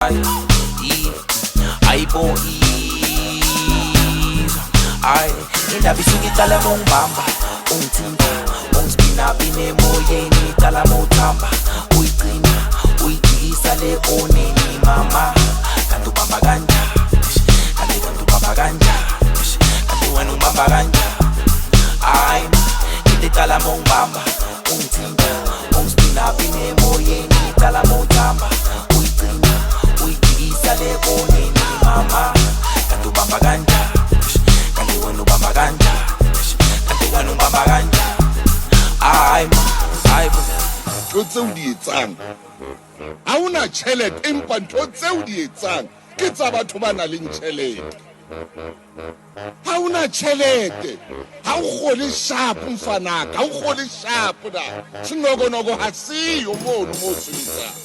Ayibo ay indaba isuke iqala mongibamba ungithinta ungiphinaphi emoyeni iqala mawuthamba uyigcina uyijikisa le oneni mama kanti ubamba kanjani kanti ubamba kanjani kanti wena ubamba kanjani ay into iqala mongibamba ungithinta ungiphinaphi emoyeni iqala mawuthamba uyigcina uyijikisa le oneni mama kanti ubamba kanjani kanti wena ubamba kanjani kanti wena ubamba kanjani ay bo ntho tseo di etsang ha una tjhelete empa ntho tseo di etsang ke tsa batho ba nang le tjhelete ha una tjhelete ha o kgole sharp mfanaka ha o kgole sharp na sinogonoko ha siyo mono mo sebetsang